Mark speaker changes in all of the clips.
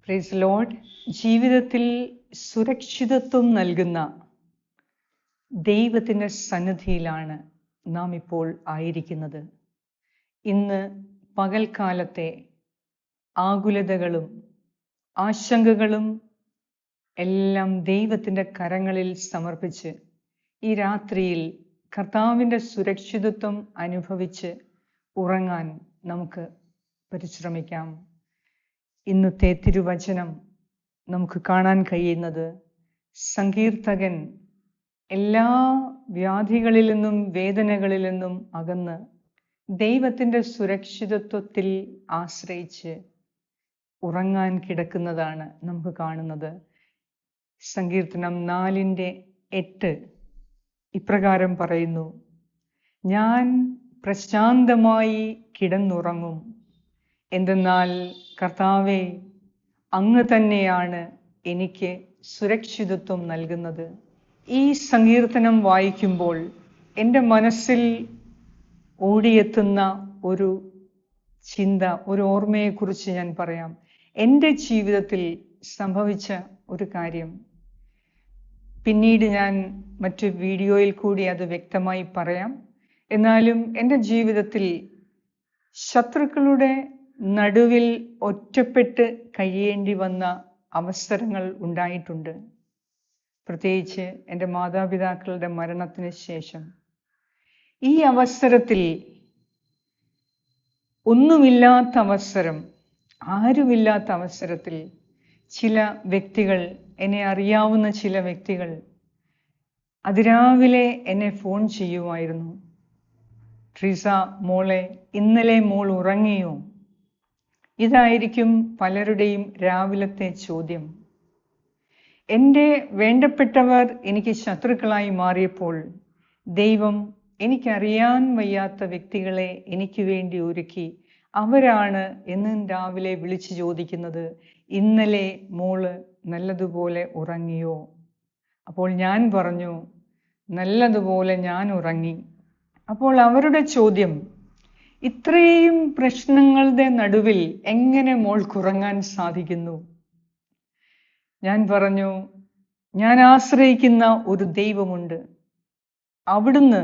Speaker 1: Praise Lord. ജീവിതത്തിൽ സുരക്ഷിതത്വം നൽകുന്ന ദൈവത്തിൻ്റെ സന്നിധിയിലാണ് നാം ഇപ്പോൾ ആയിരിക്കുന്നത്. ഇന്ന് പകൽക്കാലത്തെ ആകുലതകളും ആശങ്കകളും എല്ലാം ദൈവത്തിൻ്റെ കരങ്ങളിൽ സമർപ്പിച്ച് ഈ രാത്രിയിൽ കർത്താവിൻ്റെ സുരക്ഷിതത്വം അനുഭവിച്ച് ഉറങ്ങാൻ നമുക്ക് പരിശ്രമിക്കാം. ഇന്നത്തെ തിരുവചനം നമുക്ക് കാണാൻ കഴിയുന്നത് സങ്കീർത്തകൻ എല്ലാ വ്യാധികളിൽ നിന്നും വേദനകളിൽ നിന്നും അകന്ന് ദൈവത്തിൻ്റെ സുരക്ഷിതത്വത്തിൽ ആശ്രയിച്ച് ഉറങ്ങാൻ കിടക്കുന്നതാണ് നമുക്ക് കാണുന്നത്. സങ്കീർത്തനം 4:8 ഇപ്രകാരം പറയുന്നു: ഞാൻ പ്രശാന്തമായി കിടന്നുറങ്ങും, എന്തെന്നാൽ കർത്താവേ, അങ്ങ് തന്നെയാണ് എനിക്ക് സുരക്ഷിതത്വം നൽകുന്നത്. ഈ സങ്കീർത്തനം വായിക്കുമ്പോൾ എൻ്റെ മനസ്സിൽ ഓടിയെത്തുന്ന ഒരു ചിന്ത, ഒരു ഓർമ്മയെക്കുറിച്ച് ഞാൻ പറയാം. എൻ്റെ ജീവിതത്തിൽ സംഭവിച്ച ഒരു കാര്യം പിന്നീട് ഞാൻ മറ്റു വീഡിയോയിൽ കൂടി അത് വ്യക്തമായി പറയാം. എന്നാലും എൻ്റെ ജീവിതത്തിൽ ശത്രുക്കളുടെ നടുവിൽ ഒറ്റപ്പെട്ട് കഴിയേണ്ടി വന്ന അവസരങ്ങൾ ഉണ്ടായിട്ടുണ്ട്. പ്രത്യേകിച്ച് എൻ്റെ മാതാപിതാക്കളുടെ മരണത്തിന് ശേഷം. ഈ അവസരത്തിൽ ഒന്നുമില്ലാത്ത അവസരം, ആരുമില്ലാത്ത അവസരത്തിൽ ചില വ്യക്തികൾ, എന്നെ അറിയാവുന്ന ചില വ്യക്തികൾ അതിരാവിലെ എന്നെ ഫോൺ ചെയ്യുമായിരുന്നു. ട്രീസ മോളെ, ഇന്നലെ മോൾ ഉറങ്ങിയോ? ഇതായിരിക്കും പലരുടെയും രാവിലത്തെ ചോദ്യം. എൻ്റെ വേണ്ടപ്പെട്ടവർ എനിക്ക് ശത്രുക്കളായി മാറിയപ്പോൾ ദൈവം എനിക്കറിയാൻ വയ്യാത്ത വ്യക്തികളെ എനിക്ക് വേണ്ടി ഒരുക്കി. അവരാണ് എന്നും രാവിലെ വിളിച്ചു ചോദിക്കുന്നത്, ഇന്നലെ മോള് നല്ലതുപോലെ ഉറങ്ങിയോ? അപ്പോൾ ഞാൻ പറഞ്ഞു, നല്ലതുപോലെ ഞാൻ ഉറങ്ങി. അപ്പോൾ അവരുടെ ചോദ്യം, ഇത്രയും പ്രശ്നങ്ങളുടെ നടുവിൽ എങ്ങനെ മോൾക്കുറങ്ങാൻ സാധിക്കുന്നു? ഞാൻ പറഞ്ഞു, ഞാൻ ആശ്രയിക്കുന്ന ഒരു ദൈവമുണ്ട്. അവിടുന്ന്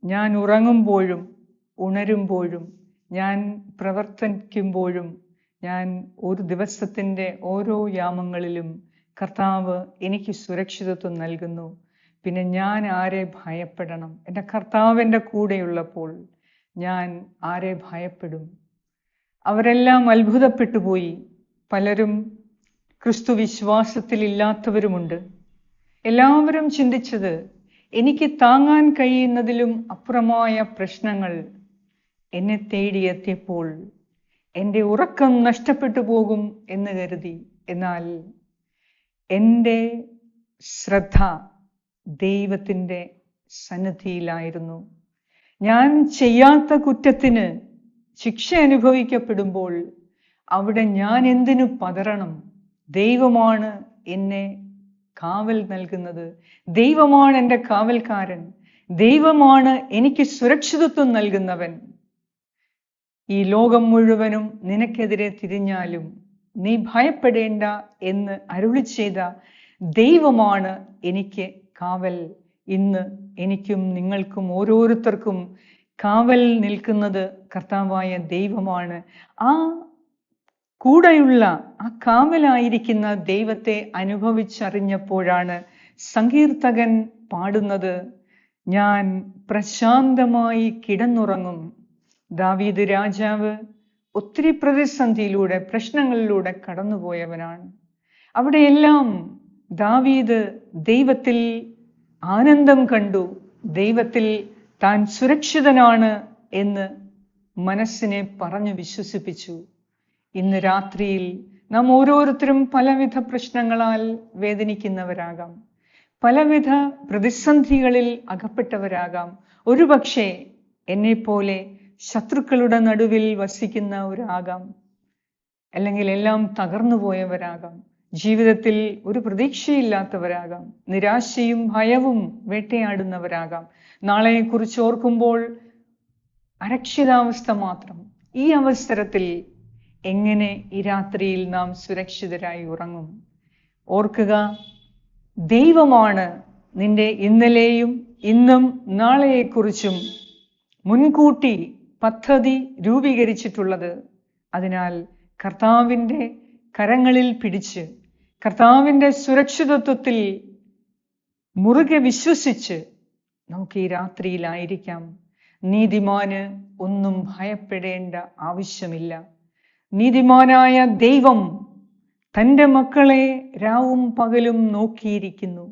Speaker 1: ഞാൻ ഉറങ്ങുമ്പോഴും ഉണരുമ്പോഴും ഞാൻ പ്രവർത്തിക്കുമ്പോഴും ഞാൻ ഒരു ദിവസത്തിൻ്റെ ഓരോ യാമങ്ങളിലും കർത്താവ് എനിക്ക് സുരക്ഷിതത്വം നൽകുന്നു. പിന്നെ ഞാൻ ആരെ ഭയപ്പെടണം? എൻ്റെ കർത്താവ് എൻ്റെ കൂടെയുള്ളപ്പോൾ ഞാൻ ആരെ ഭയപ്പെടും? അവരെല്ലാം അത്ഭുതപ്പെട്ടു പോയി. പലരും ക്രിസ്തു വിശ്വാസത്തിൽ ഇല്ലാത്തവരുമുണ്ട്. എല്ലാവരും ചിന്തിച്ചത്, എനിക്ക് താങ്ങാൻ കഴിയുന്നതിലും അപ്പുറമായ പ്രശ്നങ്ങൾ എന്നെ തേടിയെത്തിയപ്പോൾ എൻ്റെ ഉറക്കം നഷ്ടപ്പെട്ടു പോകും എന്ന് കരുതി. എന്നാൽ എൻ്റെ ശ്രദ്ധ ദൈവത്തിൻ്റെ സന്നിധിയിലായിരുന്നു. ഞാൻ ചെയ്യാത്ത കുറ്റത്തിന് ശിക്ഷ അനുഭവിക്കപ്പെടുമ്പോൾ അവിടെ ഞാൻ എന്തിനു പതറണം? ദൈവമാണ് എന്നെ കാവൽ നൽകുന്നത്. ദൈവമാണ് എൻ്റെ കാവൽക്കാരൻ. ദൈവമാണ് എനിക്ക് സുരക്ഷിതത്വം നൽകുന്നവൻ. ഈ ലോകം മുഴുവനും നിനക്കെതിരെ തിരിഞ്ഞാലും നീ ഭയപ്പെടേണ്ട എന്ന് അരുളി ചെയ്ത ദൈവമാണ് എനിക്ക് കാവൽ. ഇന്ന് എനിക്കും നിങ്ങൾക്കും ഓരോരുത്തർക്കും കാവൽ നിൽക്കുന്നത് കർത്താവായ ദൈവമാണ്. ആ കൂടെയുള്ള ആ കാവലായിരിക്കുന്ന ദൈവത്തെ അനുഭവിച്ചറിഞ്ഞപ്പോഴാണ് സങ്കീർത്തകൻ പാടുന്നത്, ഞാൻ പ്രശാന്തമായി കിടന്നുറങ്ങും. ദാവീദ് രാജാവ് ഒത്തിരി പ്രതിസന്ധിയിലൂടെ, പ്രശ്നങ്ങളിലൂടെ കടന്നുപോയവനാണ്. അവിടെയെല്ലാം ദാവീദ് ദൈവത്തിൽ ആനന്ദം കണ്ടു. ദൈവത്തിൽ താൻ സുരക്ഷിതനാണ് എന്ന് മനസ്സിനെ പറഞ്ഞു വിശ്വസിപ്പിച്ചു. ഇന്ന് രാത്രിയിൽ നാം ഓരോരുത്തരും പലവിധ പ്രശ്നങ്ങളാൽ വേദനിക്കുന്നവരാകാം, പലവിധ പ്രതിസന്ധികളിൽ അകപ്പെട്ടവരാകാം. ഒരുപക്ഷെ എന്നെപ്പോലെ ശത്രുക്കളുടെ നടുവിൽ വസിക്കുന്നവരാകാം, അല്ലെങ്കിൽ എല്ലാം തകർന്നു പോയവരാകാം. ജീവിതത്തിൽ ഒരു പ്രതീക്ഷയില്ലാത്തവരാകാം, നിരാശയും ഭയവും വേട്ടയാടുന്നവരാകാം. നാളെയെക്കുറിച്ച് ഓർക്കുമ്പോൾ അരക്ഷിതാവസ്ഥ മാത്രം. ഈ അവസരത്തിൽ എങ്ങനെ ഈ രാത്രിയിൽ നാം സുരക്ഷിതരായി ഉറങ്ങും? ഓർക്കുക, ദൈവമാണ് നിന്റെ ഇന്നലെയും ഇന്നും നാളെയെക്കുറിച്ചും മുൻകൂട്ടി പദ്ധതി രൂപീകരിച്ചിട്ടുള്ളത്. അതിനാൽ കർത്താവിൻ്റെ കരങ്ങളിൽ പിടിച്ച്, കർത്താവിൻ്റെ സുരക്ഷിതത്വത്തിൽ മുറുകെ വിശ്വസിച്ച് നമുക്ക് ഈ രാത്രിയിലായിരിക്കാം. നീതിമാന് ഒന്നും ഭയപ്പെടേണ്ട ആവശ്യമില്ല. നീതിമാനായ ദൈവം തൻ്റെ മക്കളെ രാവും പകലും നോക്കിയിരിക്കുന്നു.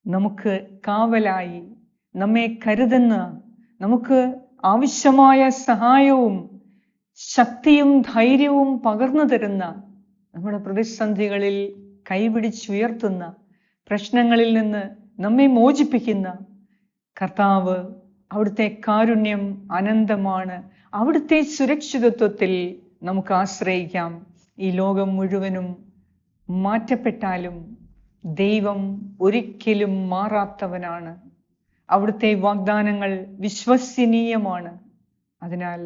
Speaker 1: നമുക്ക് കാവലായി, നമ്മെ കരുതുന്ന, നമുക്ക് ആവശ്യമായ സഹായവും ശക്തിയും ധൈര്യവും പകർന്നു തരുന്ന, നമ്മുടെ പ്രതിസന്ധികളിൽ കൈപിടിച്ചുയർത്തുന്ന, പ്രശ്നങ്ങളിൽ നിന്ന് നമ്മെ മോചിപ്പിക്കുന്ന കർത്താവ്, അവിടുത്തെ കാരുണ്യം അനന്തമാണ്. അവിടുത്തെ സുരക്ഷിതത്വത്തിൽ നമുക്ക് ആശ്രയിക്കാം. ഈ ലോകം മുഴുവനും മാറ്റപ്പെട്ടാലും ദൈവം ഒരിക്കലും മാറാത്തവനാണ്. അവിടുത്തെ വാഗ്ദാനങ്ങൾ വിശ്വസനീയമാണ്. അതിനാൽ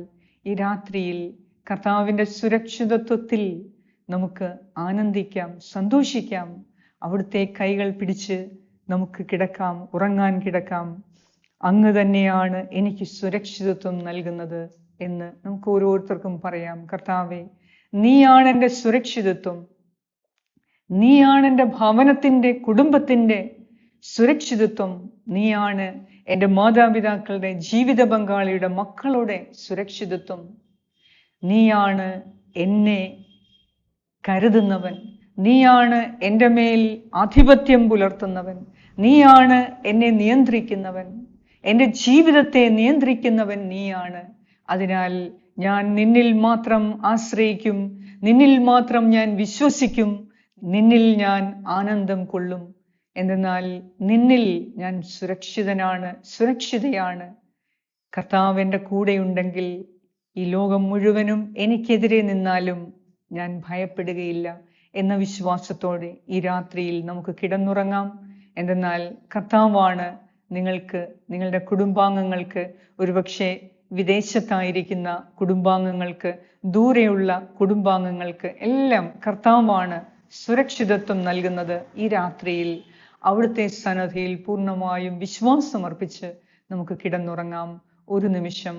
Speaker 1: ഈ രാത്രിയിൽ കർത്താവിൻ്റെ സുരക്ഷിതത്വത്തിൽ നമുക്ക് ആനന്ദിക്കാം, സന്തോഷിക്കാം. അവിടുത്തെ കൈകൾ പിടിച്ച് നമുക്ക് കിടക്കാം, ഉറങ്ങാൻ കിടക്കാം. അങ്ങ് തന്നെയാണ് എനിക്ക് സുരക്ഷിതത്വം നൽകുന്നത് എന്ന് നമുക്ക് ഓരോരുത്തർക്കും പറയാം. കർത്താവേ, നീയാണ് എൻ്റെ സുരക്ഷിതത്വം. നീയാണ് എൻ്റെ ഭവനത്തിൻ്റെ, കുടുംബത്തിൻ്റെ സുരക്ഷിതത്വം. നീയാണ് എൻ്റെ മാതാപിതാക്കളുടെ, ജീവിത പങ്കാളിയുടെ, മക്കളുടെ സുരക്ഷിതത്വം. നീയാണ് എന്നെ കരുതുന്നവൻ. നീയാണ് എൻ്റെ മേൽ ആധിപത്യം പുലർത്തുന്നവൻ. നീയാണ് എന്നെ നിയന്ത്രിക്കുന്നവൻ. എൻ്റെ ജീവിതത്തെ നിയന്ത്രിക്കുന്നവൻ നീയാണ്. അതിനാൽ ഞാൻ നിന്നിൽ മാത്രം ആശ്രയിക്കും, നിന്നിൽ മാത്രം ഞാൻ വിശ്വസിക്കും, നിന്നിൽ ഞാൻ ആനന്ദം കൊള്ളും. എന്തെന്നാൽ നിന്നിൽ ഞാൻ സുരക്ഷിതനാണ്, സുരക്ഷിതയാണ്. കർത്താവ് എൻ്റെ കൂടെയുണ്ടെങ്കിൽ ഈ ലോകം മുഴുവനും എനിക്കെതിരെ നിന്നാലും ഞാൻ ഭയപ്പെടുകയില്ല എന്ന വിശ്വാസത്തോടെ ഈ രാത്രിയിൽ നമുക്ക് കിടന്നുറങ്ങാം. എന്തെന്നാൽ കർത്താവാണ് നിങ്ങൾക്ക്, നിങ്ങളുടെ കുടുംബാംഗങ്ങൾക്ക്, ഒരുപക്ഷെ വിദേശത്തായിരിക്കുന്ന കുടുംബാംഗങ്ങൾക്ക്, ദൂരെയുള്ള കുടുംബാംഗങ്ങൾക്ക് എല്ലാം കർത്താവാണ് സുരക്ഷിതത്വം നൽകുന്നത്. ഈ രാത്രിയിൽ അവിടുത്തെ സന്നദ്ധിയിൽ പൂർണ്ണമായും വിശ്വാസമർപ്പിച്ച് നമുക്ക് കിടന്നുറങ്ങാം. ഒരു നിമിഷം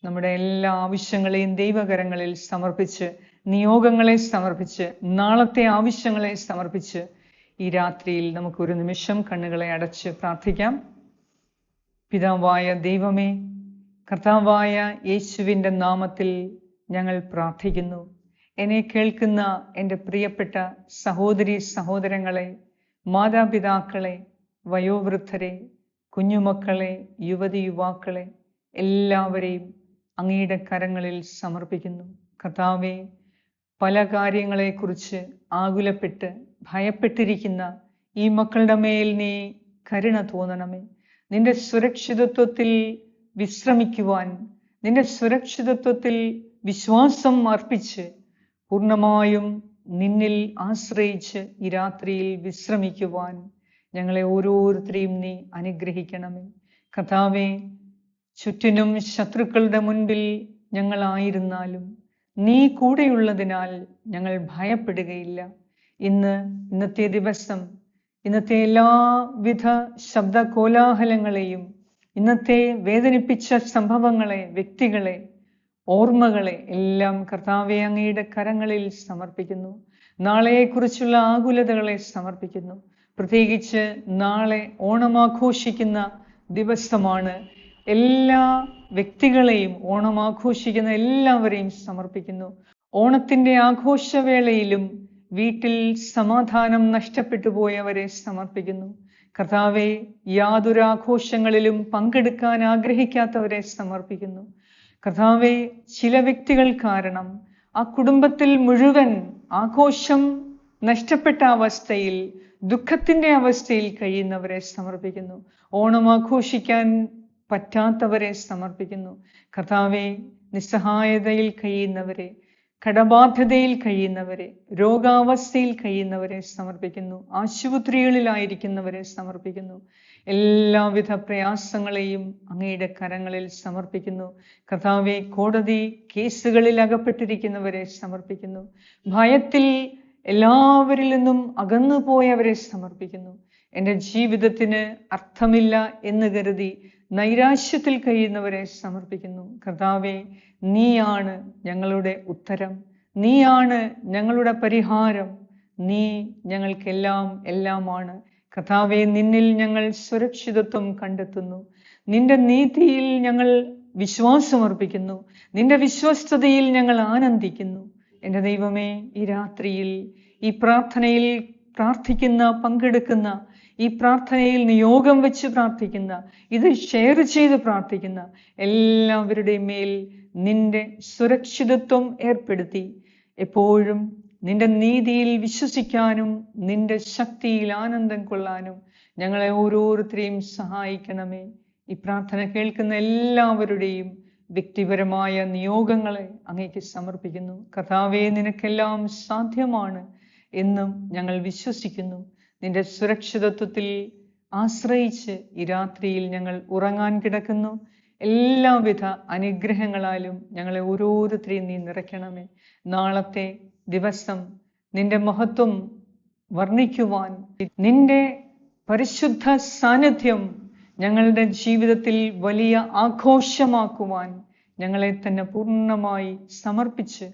Speaker 1: നമ്മുടെ എല്ലാ ആവശ്യങ്ങളെയും ദൈവകരങ്ങളിൽ സമർപ്പിച്ച്, നിയോഗങ്ങളെ സമർപ്പിച്ച്, നാളത്തെ ആവശ്യങ്ങളെ സമർപ്പിച്ച് ഈ രാത്രിയിൽ നമുക്കൊരു നിമിഷം കണ്ണുകളെ അടച്ച് പ്രാർത്ഥിക്കാം. പിതാവായ ദൈവമേ, കർത്താവായ യേശുവിൻ്റെ നാമത്തിൽ ഞങ്ങൾ പ്രാർത്ഥിക്കുന്നു. എന്നെ കേൾക്കുന്ന എൻ്റെ പ്രിയപ്പെട്ട സഹോദരി സഹോദരങ്ങളെ, മാതാപിതാക്കളെ, വയോവൃദ്ധരെ, കുഞ്ഞുമക്കളെ, യുവതി യുവാക്കളെ എല്ലാവരെയും അങ്ങയുടെ കരങ്ങളിൽ സമർപ്പിക്കുന്നു. കർത്താവേ, പല കാര്യങ്ങളെക്കുറിച്ച് ആകുലപ്പെട്ട് ഭയപ്പെട്ടിരിക്കുന്ന ഈ മക്കളുടെ മേൽ നീ കരുണ തോന്നണമേ. നിന്റെ സുരക്ഷിതത്വത്തിൽ വിശ്രമിക്കുവാൻ, നിന്റെ സുരക്ഷിതത്വത്തിൽ വിശ്വാസം അർപ്പിച്ച് പൂർണ്ണമായും നിന്നിൽ ആശ്രയിച്ച് ഈ രാത്രിയിൽ വിശ്രമിക്കുവാൻ ഞങ്ങളെ ഓരോരുത്തരെയും നീ അനുഗ്രഹിക്കണമേ. കർത്താവേ, ചുറ്റിനും ശത്രുക്കളുടെ മുൻപിൽ ഞങ്ങളായിരുന്നാലും നീ കൂടെയുള്ളതിനാൽ ഞങ്ങൾ ഭയപ്പെടുകയില്ല. ഇന്നത്തെ ദിവസം, ഇന്നത്തെ എല്ലാവിധ ശബ്ദ കോലാഹലങ്ങളെയും, ഇന്നത്തെ വേദനിപ്പിച്ച സംഭവങ്ങളെ, വ്യക്തികളെ, ഓർമ്മകളെ എല്ലാം കർത്താവെ അങ്ങയുടെ കരങ്ങളിൽ സമർപ്പിക്കുന്നു. നാളെയെക്കുറിച്ചുള്ള ആകുലതകളെ സമർപ്പിക്കുന്നു. പ്രത്യേകിച്ച് നാളെ ഓണമാഘോഷിക്കുന്ന ദിവസമാണ്. എല്ലാ വ്യക്തികളെയും, ഓണമാഘോഷിക്കുന്ന എല്ലാവരെയും സമർപ്പിക്കുന്നു. ഓണത്തിൻ്റെ ആഘോഷവേളയിലും വീട്ടിൽ സമാധാനം നഷ്ടപ്പെട്ടു പോയവരെ സമർപ്പിക്കുന്നു. കർത്താവെ, യാതൊരു ആഘോഷങ്ങളിലും പങ്കെടുക്കാൻ ആഗ്രഹിക്കാത്തവരെ സമർപ്പിക്കുന്നു. കർത്താവെ, ചില വ്യക്തികൾ കാരണം ആ കുടുംബത്തിൽ മുഴുവൻ ആഘോഷം നഷ്ടപ്പെട്ട അവസ്ഥയിൽ, ദുഃഖത്തിൻ്റെ അവസ്ഥയിൽ കഴിയുന്നവരെ സമർപ്പിക്കുന്നു. ഓണം ആഘോഷിക്കാൻ പറ്റാത്തവരെ സമർപ്പിക്കുന്നു. കർത്താവെ, നിസ്സഹായതയിൽ കഴിയുന്നവരെ, കടബാധ്യതയിൽ കഴിയുന്നവരെ, രോഗാവസ്ഥയിൽ കഴിയുന്നവരെ സമർപ്പിക്കുന്നു. ആശുപത്രികളിലായിരിക്കുന്നവരെ സമർപ്പിക്കുന്നു. എല്ലാവിധ പ്രയാസങ്ങളെയും അങ്ങയുടെ കരങ്ങളിൽ സമർപ്പിക്കുന്നു. കർത്താവെ, കോടതി കേസുകളിൽ അകപ്പെട്ടിരിക്കുന്നവരെ സമർപ്പിക്കുന്നു. ഭയത്തിൽ എല്ലാവരിൽ നിന്നും അകന്നുപോയവരെ സമർപ്പിക്കുന്നു. എൻ്റെ ജീവിതത്തിന് അർത്ഥമില്ല എന്ന് കരുതി നൈരാശ്യത്തിൽ കഴിയുന്നവരെ സമർപ്പിക്കുന്നു. കർത്താവെ, നീയാണ് ഞങ്ങളുടെ ഉത്തരം, നീയാണ് ഞങ്ങളുടെ പരിഹാരം, നീ ഞങ്ങൾക്കെല്ലാം എല്ലാമാണ്. കർത്താവെ, നിന്നിൽ ഞങ്ങൾ സുരക്ഷിതത്വം കണ്ടെത്തുന്നു. നിന്റെ നീതിയിൽ ഞങ്ങൾ വിശ്വാസമർപ്പിക്കുന്നു. നിന്റെ വിശ്വസ്തതയിൽ ഞങ്ങൾ ആനന്ദിക്കുന്നു. എൻ്റെ ദൈവമേ, ഈ രാത്രിയിൽ ഈ പ്രാർത്ഥനയിൽ പ്രാർത്ഥിക്കുന്ന, പങ്കെടുക്കുന്ന, ഈ പ്രാർത്ഥനയിൽ നിയോഗം വെച്ച് പ്രാർത്ഥിക്കുന്ന, ഇത് ഷെയർ ചെയ്ത് പ്രാർത്ഥിക്കുന്ന എല്ലാവരുടെയും മേൽ നിന്റെ സുരക്ഷിതത്വം ഏർപ്പെടുത്തി എപ്പോഴും നിന്റെ നീതിയിൽ വിശ്വസിക്കാനും നിന്റെ ശക്തിയിൽ ആനന്ദം കൊള്ളാനും ഞങ്ങളെ ഓരോരുത്തരെയും സഹായിക്കണമേ. ഈ പ്രാർത്ഥന കേൾക്കുന്ന എല്ലാവരുടെയും വ്യക്തിപരമായ നിയോഗങ്ങളെ അങ്ങേക്ക് സമർപ്പിക്കുന്നു. കർത്താവേ, നിനക്കെല്ലാം സാധ്യമാണ് എന്നും ഞങ്ങൾ വിശ്വസിക്കുന്നു. നിന്റെ സുരക്ഷിതത്വത്തിൽ ആശ്രയിച്ച് ഈ രാത്രിയിൽ ഞങ്ങൾ ഉറങ്ങാൻ കിടക്കുന്നു. എല്ലാവിധ അനുഗ്രഹങ്ങളാലും ഞങ്ങളെ ഓരോരുത്തരെയും നീ നിറയ്ക്കണമേ. നാളത്തെ ദിവസം നിന്റെ മഹത്വം വർണ്ണിക്കുവാൻ, നിന്റെ പരിശുദ്ധ സാന്നിധ്യം ഞങ്ങളുടെ ജീവിതത്തിൽ വലിയ ആഘോഷമാക്കുവാൻ ഞങ്ങളെ തന്നെ പൂർണ്ണമായി സമർപ്പിച്ച്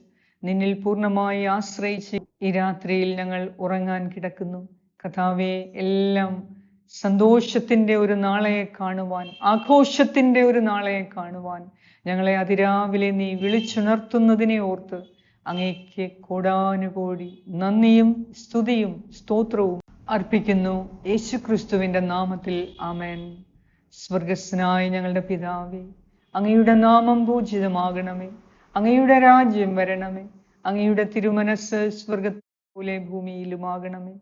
Speaker 1: നിന്നിൽ പൂർണ്ണമായി ആശ്രയിച്ച് ഈ രാത്രിയിൽ ഞങ്ങൾ ഉറങ്ങാൻ കിടക്കുന്നു. കർത്താവേ, എല്ലാം സന്തോഷത്തിൻ്റെ ഒരു നാളെ കാണുവാൻ, ആഘോഷത്തിൻ്റെ ഒരു നാളെ കാണുവാൻ ഞങ്ങളെ അതിരാവിലെ നീ വിളിച്ചുണർത്തുന്നതിനെ ഓർത്ത് അങ്ങേക്ക് കോടാനുകോടി നന്ദിയും സ്തുതിയും സ്തോത്രവും അർപ്പിക്കുന്നു. യേശുക്രിസ്തുവിൻ്റെ നാമത്തിൽ ആമേൻ. സ്വർഗസ്നായ ഞങ്ങളുടെ പിതാവേ, അങ്ങയുടെ നാമം പൂജിതമാകണമേ. അങ്ങയുടെ രാജ്യം വരണമേ. അങ്ങയുടെ തിരുമനസ് സ്വർഗ്ഗത്തിലെ പോലെ ഭൂമിയിലുമാകണമേ.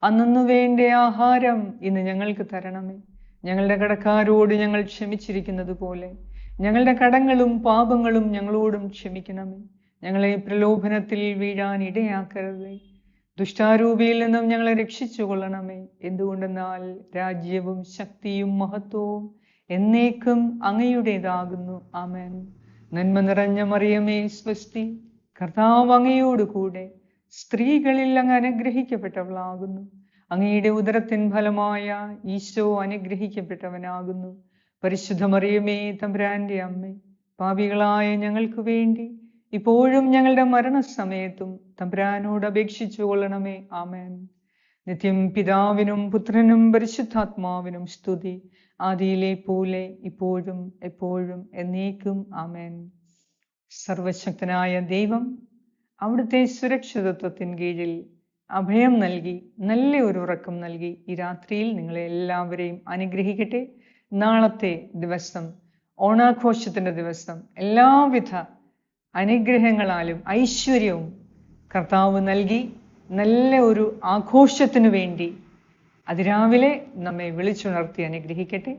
Speaker 1: അന്നു വേണ്ട ആഹാരം ഇന്ന് ഞങ്ങൾക്ക് തരണമേ. ഞങ്ങളുടെ കടക്കാരോട് ഞങ്ങൾ ക്ഷമിച്ചിരിക്കുന്നത് പോലെ ഞങ്ങളുടെ കടങ്ങളും പാപങ്ങളും ഞങ്ങളോടും ക്ഷമിക്കണമേ. ഞങ്ങളെ പ്രലോഭനത്തിൽ വീഴാൻ ഇടയാക്കരുതേ. ദുഷ്ടാരൂപിയിൽ നിന്നും ഞങ്ങളെ രക്ഷിച്ചു കൊള്ളണമേ. എന്തുകൊണ്ടെന്നാൽ രാജ്യവും ശക്തിയും മഹത്വവും എന്നേക്കും അങ്ങയുടേതാകുന്നു. ആമേൻ. നന്മ നിറഞ്ഞ മറിയമേ, സ്വസ്തി, കർത്താവ് അങ്ങയോട് കൂടെ സ്ത്രീകളിൽ അങ്ങ് അനുഗ്രഹിക്കപ്പെട്ടവളാകുന്നു. അങ്ങയുടെ ഉദരത്തിൻ ഫലമായ ഈശോ അനുഗ്രഹിക്കപ്പെട്ടവനാകുന്നു. പരിശുദ്ധ മറിയമേ, തമ്പുരാന്റെ അമ്മേ, പാപികളായ ഞങ്ങൾക്ക് വേണ്ടി ഇപ്പോഴും ഞങ്ങളുടെ മരണസമയത്തും തമ്പുരാനോട് അപേക്ഷിച്ചു കൊള്ളണമേ. ആമേൻ. നിത്യം പിതാവിനും പുത്രനും പരിശുദ്ധാത്മാവിനും സ്തുതി, ആദിയിലെ പോലെ ഇപ്പോഴും എപ്പോഴും എന്നേക്കും. ആമേൻ. സർവശക്തനായ ദൈവം അവിടുത്തെ സുരക്ഷിതത്വത്തിൻ കീഴിൽ അഭയം നൽകി നല്ല ഒരു ഉറക്കം നൽകി ഈ രാത്രിയിൽ നിങ്ങളെ എല്ലാവരെയും അനുഗ്രഹിക്കട്ടെ. നാളത്തെ ദിവസം, ഓണാഘോഷത്തിൻ്റെ ദിവസം, എല്ലാവിധ അനുഗ്രഹങ്ങളാലും ഐശ്വര്യവും കർത്താവ് നൽകി നല്ല ഒരു ആഘോഷത്തിനു വേണ്ടി അതിരാവിലെ നമ്മെ വിളിച്ചുണർത്തി അനുഗ്രഹിക്കട്ടെ.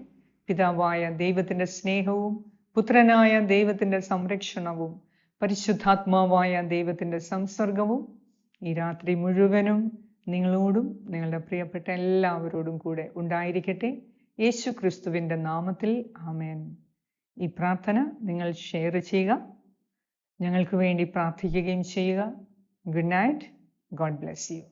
Speaker 1: പിതാവായ ദൈവത്തിൻ്റെ സ്നേഹവും പുത്രനായ ദൈവത്തിൻ്റെ സംരക്ഷണവും പരിശുദ്ധാത്മാവായ ദൈവത്തിൻ്റെ സംസർഗവും ഈ രാത്രി മുഴുവനും നിങ്ങളോടും നിങ്ങളുടെ പ്രിയപ്പെട്ട എല്ലാവരോടും കൂടെ ഉണ്ടായിരിക്കട്ടെ. യേശു ക്രിസ്തുവിൻ്റെ നാമത്തിൽ ആമേൻ. ഈ പ്രാർത്ഥന നിങ്ങൾ ഷെയർ ചെയ്യുക, ഞങ്ങൾക്ക് വേണ്ടി പ്രാർത്ഥിക്കുകയും ചെയ്യുക. Good night. God bless you.